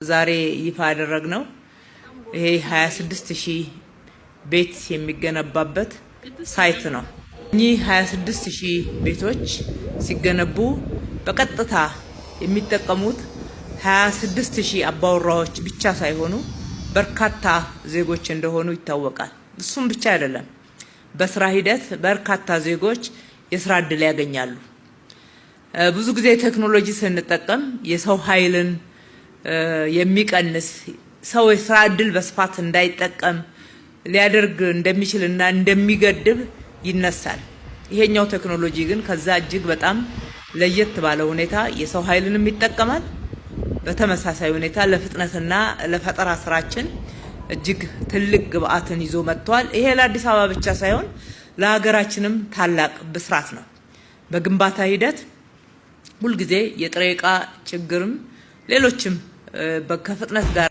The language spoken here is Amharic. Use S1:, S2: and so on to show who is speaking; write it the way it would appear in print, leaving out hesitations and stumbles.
S1: ዛሬ ይፋ ያደረግነው ይሄ 26000 ቤት የሚገነባበት ሳይት ነው። እኚህ 26000 ቤቶች ሲገነቡ በቀጥታ የሚጠቀሙት 26000 አባወራዎች ብቻ ሳይሆኑ በርካታ ዜጎች እንደሆኑ ይታወቃል። እሱም ብቻ አይደለም፣ በስራ ሂደት በርካታ ዜጎች የስራ እድል ያገኛሉ። ብዙ ጊዜ ቴክኖሎጂ ስንጠቀም የሰው ኃይልን የሚቀንስ ሰው የስራ እድል በስፋት እንዳይጠቀም ሊያደርግ እንደሚችልና እንደሚገድብ ይነሳል። ይሄኛው ቴክኖሎጂ ግን ከዛ እጅግ በጣም ለየት ባለ ሁኔታ የሰው ኃይልንም ይጠቀማል። በተመሳሳይ ሁኔታ ለፍጥነትና ለፈጠራ ስራችን እጅግ ትልቅ ግብአትን ይዞ መጥቷል። ይሄ ለአዲስ አበባ ብቻ ሳይሆን ለሀገራችንም ታላቅ ብስራት ነው። በግንባታ ሂደት ሁልጊዜ የጥሬ ዕቃ ችግርም ሌሎችም ከፍጥነት ጋር